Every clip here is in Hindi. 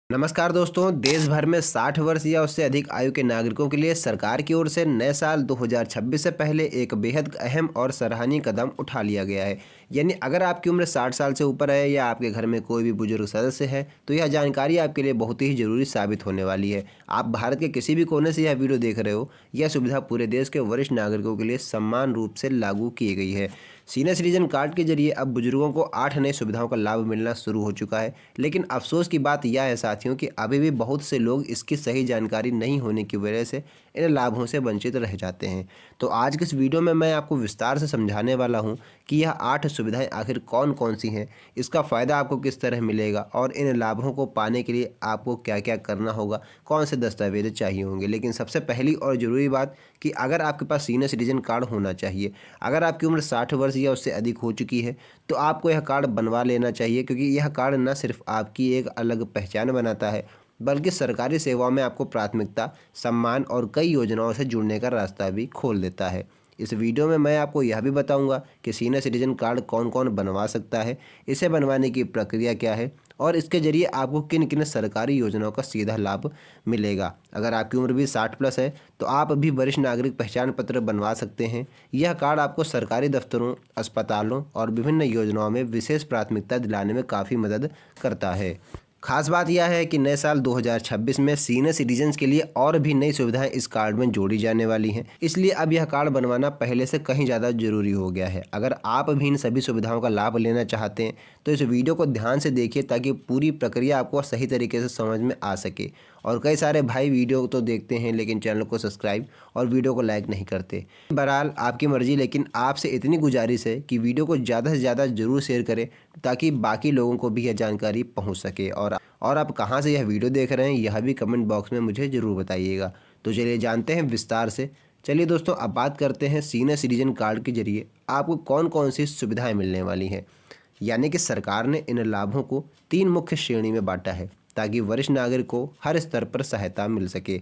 नमस्कार दोस्तों। देश भर में 60 वर्ष या उससे अधिक आयु के नागरिकों के लिए सरकार की ओर से नए साल 2026 से पहले एक बेहद अहम और सराहनीय कदम उठा लिया गया है। यानी अगर आपकी उम्र 60 साल से ऊपर है या आपके घर में कोई भी बुजुर्ग सदस्य है तो यह जानकारी आपके लिए बहुत ही ज़रूरी साबित होने वाली है। आप भारत के किसी भी कोने से यह वीडियो देख रहे हो, यह सुविधा पूरे देश के वरिष्ठ नागरिकों के लिए समान रूप से लागू की गई है। सीनियर सिटीजन कार्ड के जरिए अब बुजुर्गों को 8 नई सुविधाओं का लाभ मिलना शुरू हो चुका है। लेकिन अफसोस की बात यह है साथियों कि अभी भी बहुत से लोग इसकी सही जानकारी नहीं होने की वजह से इन लाभों से वंचित रह जाते हैं। तो आज के इस वीडियो में मैं आपको विस्तार से समझाने वाला हूं कि यह 8 सुविधाएं आखिर कौन कौन सी हैं, इसका फ़ायदा आपको किस तरह मिलेगा और इन लाभों को पाने के लिए आपको क्या क्या करना होगा, कौन से दस्तावेज चाहिए होंगे। लेकिन सबसे पहली और ज़रूरी बात कि अगर आपके पास सीनियर सिटीजन कार्ड होना चाहिए। अगर आपकी उम्र 60 वर्ष या उससे अधिक हो चुकी है तो आपको यह कार्ड बनवा लेना चाहिए, क्योंकि यह कार्ड न सिर्फ आपकी एक अलग पहचान बनाता है बल्कि सरकारी सेवाओं में आपको प्राथमिकता, सम्मान और कई योजनाओं से जुड़ने का रास्ता भी खोल देता है। इस वीडियो में मैं आपको यह भी बताऊंगा कि सीनियर सिटीजन कार्ड कौन कौन बनवा सकता है, इसे बनवाने की प्रक्रिया क्या है और इसके जरिए आपको किन किन सरकारी योजनाओं का सीधा लाभ मिलेगा। अगर आपकी उम्र भी 60 प्लस है तो आप भी वरिष्ठ नागरिक पहचान पत्र बनवा सकते हैं। यह कार्ड आपको सरकारी दफ्तरों, अस्पतालों और विभिन्न योजनाओं में विशेष प्राथमिकता दिलाने में काफ़ी मदद करता है। खास बात यह है कि नए साल 2026 में सीनियर सिटीजन्स के लिए और भी नई सुविधाएं इस कार्ड में जोड़ी जाने वाली हैं। इसलिए अब यह कार्ड बनवाना पहले से कहीं ज़्यादा जरूरी हो गया है। अगर आप भी इन सभी सुविधाओं का लाभ लेना चाहते हैं तो इस वीडियो को ध्यान से देखिए ताकि पूरी प्रक्रिया आपको सही तरीके से समझ में आ सके। और कई सारे भाई वीडियो तो देखते हैं लेकिन चैनल को सब्सक्राइब और वीडियो को लाइक नहीं करते। बहरहाल आपकी मर्जी, लेकिन आपसे इतनी गुजारिश है कि वीडियो को ज़्यादा से ज़्यादा ज़रूर शेयर करें ताकि बाकी लोगों को भी यह जानकारी पहुंच सके। और आप कहां से यह वीडियो देख रहे हैं यह भी कमेंट बॉक्स में मुझे ज़रूर बताइएगा। तो चलिए जानते हैं विस्तार से। चलिए दोस्तों, अब बात करते हैं सीनियर सिटीजन कार्ड के जरिए आपको कौन कौन सी सुविधाएँ मिलने वाली हैं। यानी कि सरकार ने इन लाभों को 3 मुख्य श्रेणी में बांटा है ताकि वरिष्ठ नागरिक को हर स्तर पर सहायता मिल सके।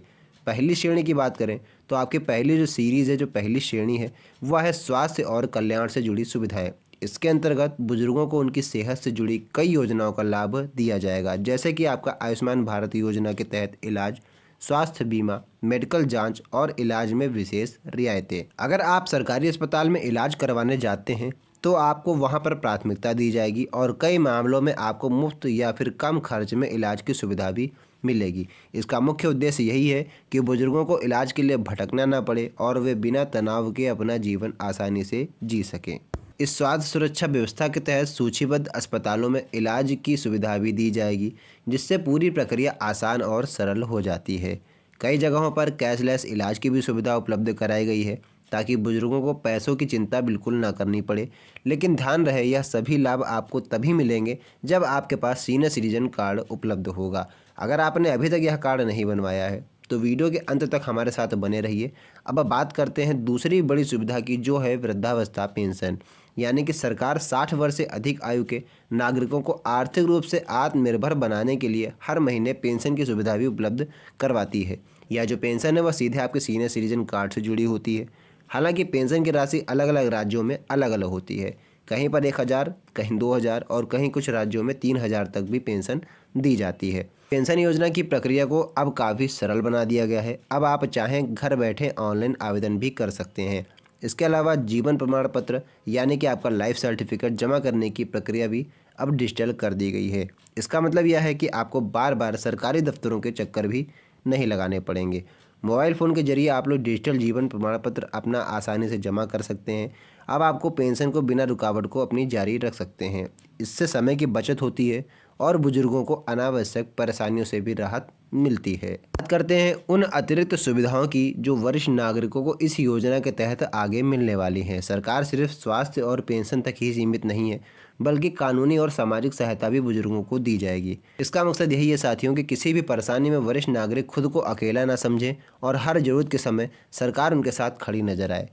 पहली श्रेणी की बात करें तो आपकी पहली जो सीरीज़ है, जो पहली श्रेणी है, वह है स्वास्थ्य और कल्याण से जुड़ी सुविधाएं। इसके अंतर्गत बुजुर्गों को उनकी सेहत से जुड़ी कई योजनाओं का लाभ दिया जाएगा, जैसे कि आपका आयुष्मान भारत योजना के तहत इलाज, स्वास्थ्य बीमा, मेडिकल जांच और इलाज में विशेष रियायतें। अगर आप सरकारी अस्पताल में इलाज करवाने जाते हैं तो आपको वहां पर प्राथमिकता दी जाएगी और कई मामलों में आपको मुफ्त या फिर कम खर्च में इलाज की सुविधा भी मिलेगी। इसका मुख्य उद्देश्य यही है कि बुजुर्गों को इलाज के लिए भटकना ना पड़े और वे बिना तनाव के अपना जीवन आसानी से जी सकें। इस स्वास्थ्य सुरक्षा व्यवस्था के तहत सूचीबद्ध अस्पतालों में इलाज की सुविधा भी दी जाएगी, जिससे पूरी प्रक्रिया आसान और सरल हो जाती है। कई जगहों पर कैशलेस इलाज की भी सुविधा उपलब्ध कराई गई है ताकि बुजुर्गों को पैसों की चिंता बिल्कुल ना करनी पड़े। लेकिन ध्यान रहे, यह सभी लाभ आपको तभी मिलेंगे जब आपके पास सीनियर सिटीजन कार्ड उपलब्ध होगा। अगर आपने अभी तक यह कार्ड नहीं बनवाया है तो वीडियो के अंत तक हमारे साथ बने रहिए। अब बात करते हैं दूसरी बड़ी सुविधा की, जो है वृद्धावस्था पेंशन। यानी कि सरकार 60 वर्ष से अधिक आयु के नागरिकों को आर्थिक रूप से आत्मनिर्भर बनाने के लिए हर महीने पेंशन की सुविधा भी उपलब्ध करवाती है। यह जो पेंशन है वह सीधे आपके सीनियर सिटीजन कार्ड से जुड़ी होती है। हालांकि पेंशन की राशि अलग अलग राज्यों में अलग अलग होती है। कहीं पर 1,000, कहीं 2,000 और कहीं कुछ राज्यों में 3,000 तक भी पेंशन दी जाती है। पेंशन योजना की प्रक्रिया को अब काफ़ी सरल बना दिया गया है। अब आप चाहें घर बैठे ऑनलाइन आवेदन भी कर सकते हैं। इसके अलावा जीवन प्रमाण पत्र यानी कि आपका लाइफ सर्टिफिकेट जमा करने की प्रक्रिया भी अब डिजिटल कर दी गई है। इसका मतलब यह है कि आपको बार बार सरकारी दफ्तरों के चक्कर भी नहीं लगाने पड़ेंगे। मोबाइल फ़ोन के जरिए आप लोग डिजिटल जीवन प्रमाण पत्र अपना आसानी से जमा कर सकते हैं। अब आपको पेंशन को बिना रुकावट को अपनी जारी रख सकते हैं। इससे समय की बचत होती है और बुजुर्गों को अनावश्यक परेशानियों से भी राहत मिलती है। बात करते हैं उन अतिरिक्त सुविधाओं की जो वरिष्ठ नागरिकों को इस योजना के तहत आगे मिलने वाली हैं। सरकार सिर्फ स्वास्थ्य और पेंशन तक ही सीमित नहीं है, बल्कि कानूनी और सामाजिक सहायता भी बुजुर्गों को दी जाएगी। इसका मकसद यही है साथियों कि किसी भी परेशानी में वरिष्ठ नागरिक खुद को अकेला ना समझे और हर जरूरत के समय सरकार उनके साथ खड़ी नजर आए।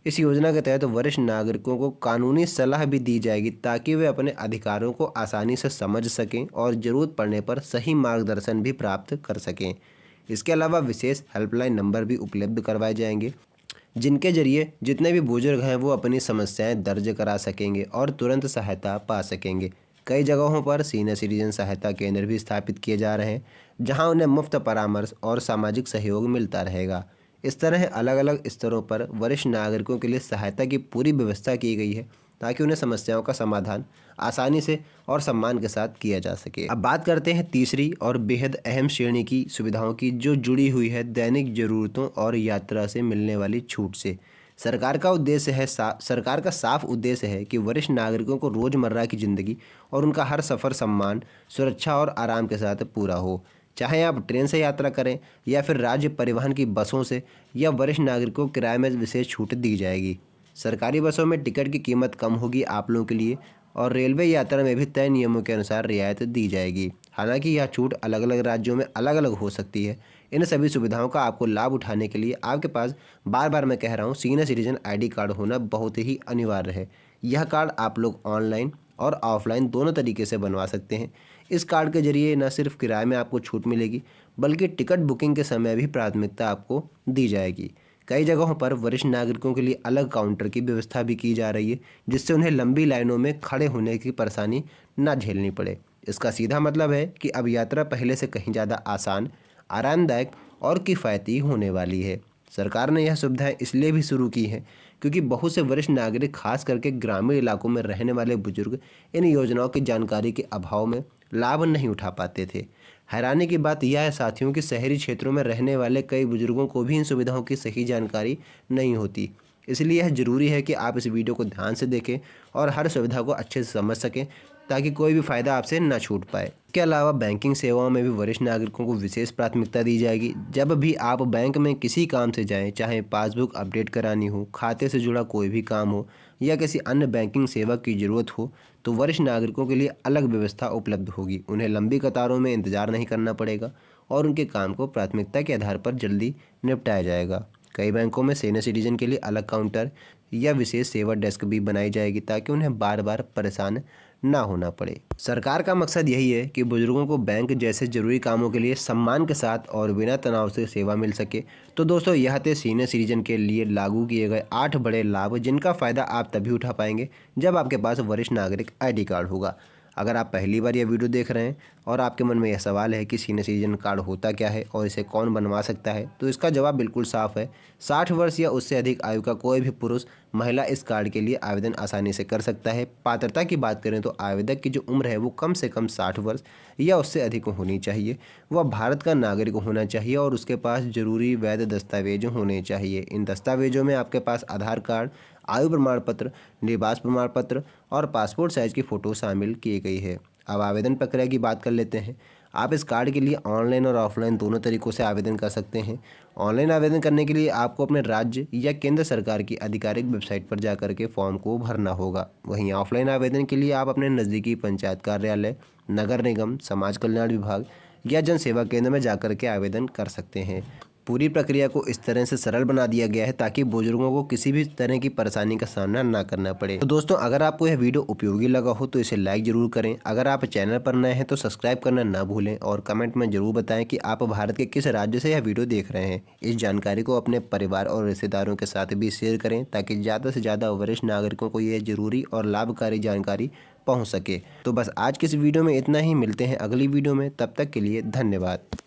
इस योजना के तहत वरिष्ठ नागरिकों को कानूनी सलाह भी दी जाएगी ताकि वे अपने अधिकारों को आसानी से समझ सकें और ज़रूरत पड़ने पर सही मार्गदर्शन भी प्राप्त कर सकें। इसके अलावा विशेष हेल्पलाइन नंबर भी उपलब्ध करवाए जाएंगे, जिनके जरिए जितने भी बुजुर्ग हैं वो अपनी समस्याएं दर्ज करा सकेंगे और तुरंत सहायता पा सकेंगे। कई जगहों पर सीनियर सिटीजन सहायता केंद्र भी स्थापित किए जा रहे हैं, जहां उन्हें मुफ्त परामर्श और सामाजिक सहयोग मिलता रहेगा। इस तरह अलग अलग स्तरों पर वरिष्ठ नागरिकों के लिए सहायता की पूरी व्यवस्था की गई है, ताकि उन्हें समस्याओं का समाधान आसानी से और सम्मान के साथ किया जा सके। अब बात करते हैं तीसरी और बेहद अहम श्रेणी की सुविधाओं की, जो जुड़ी हुई है दैनिक ज़रूरतों और यात्रा से मिलने वाली छूट से। सरकार का साफ उद्देश्य है कि वरिष्ठ नागरिकों को रोज़मर्रा की ज़िंदगी और उनका हर सफ़र सम्मान, सुरक्षा और आराम के साथ पूरा हो। चाहे आप ट्रेन से यात्रा करें या फिर राज्य परिवहन की बसों से, या वरिष्ठ नागरिकों को किराए में विशेष छूट दी जाएगी। सरकारी बसों में टिकट की कीमत कम होगी आप लोगों के लिए, और रेलवे यात्रा में भी तय नियमों के अनुसार रियायत दी जाएगी। हालांकि यह छूट अलग अलग राज्यों में अलग अलग हो सकती है। इन सभी सुविधाओं का आपको लाभ उठाने के लिए आपके पास, बार बार मैं कह रहा हूँ, सीनियर सिटीजन ID कार्ड होना बहुत ही अनिवार्य है। यह कार्ड आप लोग ऑनलाइन और ऑफलाइन दोनों तरीके से बनवा सकते हैं। इस कार्ड के जरिए न सिर्फ किराए में आपको छूट मिलेगी, बल्कि टिकट बुकिंग के समय भी प्राथमिकता आपको दी जाएगी। कई जगहों पर वरिष्ठ नागरिकों के लिए अलग काउंटर की व्यवस्था भी की जा रही है, जिससे उन्हें लंबी लाइनों में खड़े होने की परेशानी ना झेलनी पड़े। इसका सीधा मतलब है कि अब यात्रा पहले से कहीं ज़्यादा आसान, आरामदायक और किफ़ायती होने वाली है। सरकार ने यह सुविधाएं इसलिए भी शुरू की हैं क्योंकि बहुत से वरिष्ठ नागरिक, खास करके ग्रामीण इलाकों में रहने वाले बुजुर्ग, इन योजनाओं की जानकारी के अभाव में लाभ नहीं उठा पाते थे। हैरानी की बात यह है साथियों कि शहरी क्षेत्रों में रहने वाले कई बुजुर्गों को भी इन सुविधाओं की सही जानकारी नहीं होती। इसलिए यह ज़रूरी है कि आप इस वीडियो को ध्यान से देखें और हर सुविधा को अच्छे से समझ सकें, ताकि कोई भी फ़ायदा आपसे ना छूट पाए। इसके अलावा बैंकिंग सेवाओं में भी वरिष्ठ नागरिकों को विशेष प्राथमिकता दी जाएगी। जब भी आप बैंक में किसी काम से जाएं, चाहे पासबुक अपडेट करानी हो, खाते से जुड़ा कोई भी काम हो, या किसी अन्य बैंकिंग सेवा की ज़रूरत हो, तो वरिष्ठ नागरिकों के लिए अलग व्यवस्था उपलब्ध होगी। उन्हें लंबी कतारों में इंतज़ार नहीं करना पड़ेगा और उनके काम को प्राथमिकता के आधार पर जल्दी निपटाया जाएगा। कई बैंकों में सीनियर सिटीजन के लिए अलग काउंटर या विशेष सेवा डेस्क भी बनाई जाएगी, ताकि उन्हें बार बार परेशान ना होना पड़े। सरकार का मकसद यही है कि बुजुर्गों को बैंक जैसे जरूरी कामों के लिए सम्मान के साथ और बिना तनाव से सेवा मिल सके। तो दोस्तों, यह थे सीनियर सिटीजन के लिए लागू किए गए 8 बड़े लाभ, जिनका फ़ायदा आप तभी उठा पाएंगे जब आपके पास वरिष्ठ नागरिक ID कार्ड होगा। अगर आप पहली बार यह वीडियो देख रहे हैं और आपके मन में यह सवाल है कि सीनियर सिटीजन कार्ड होता क्या है और इसे कौन बनवा सकता है, तो इसका जवाब बिल्कुल साफ है। 60 वर्ष या उससे अधिक आयु का कोई भी पुरुष, महिला इस कार्ड के लिए आवेदन आसानी से कर सकता है। पात्रता की बात करें तो आवेदक की जो उम्र है वो कम से कम 60 वर्ष या उससे अधिक होनी चाहिए। वह भारत का नागरिक होना चाहिए और उसके पास जरूरी वैध दस्तावेज होने चाहिए। इन दस्तावेजों में आपके पास आधार कार्ड, आयु प्रमाण पत्र, निवास प्रमाण पत्र और पासपोर्ट साइज की फ़ोटो शामिल की गई है। अब आवेदन प्रक्रिया की बात कर लेते हैं। आप इस कार्ड के लिए ऑनलाइन और ऑफलाइन दोनों तरीक़ों से आवेदन कर सकते हैं। ऑनलाइन आवेदन करने के लिए आपको अपने राज्य या केंद्र सरकार की आधिकारिक वेबसाइट पर जाकर के फॉर्म को भरना होगा। वहीं ऑफलाइन आवेदन के लिए आप अपने नज़दीकी पंचायत कार्यालय, नगर निगम, समाज कल्याण विभाग या जन सेवा केंद्र में जाकर के आवेदन कर सकते हैं। पूरी प्रक्रिया को इस तरह से सरल बना दिया गया है ताकि बुजुर्गों को किसी भी तरह की परेशानी का सामना ना करना पड़े। तो दोस्तों, अगर आपको यह वीडियो उपयोगी लगा हो तो इसे लाइक ज़रूर करें। अगर आप चैनल पर नए हैं तो सब्सक्राइब करना ना भूलें और कमेंट में ज़रूर बताएं कि आप भारत के किस राज्य से यह वीडियो देख रहे हैं। इस जानकारी को अपने परिवार और रिश्तेदारों के साथ भी शेयर करें, ताकि ज़्यादा से ज़्यादा वरिष्ठ नागरिकों को यह ज़रूरी और लाभकारी जानकारी पहुँच सके। तो बस आज की इस वीडियो में इतना ही। मिलते हैं अगली वीडियो में, तब तक के लिए धन्यवाद।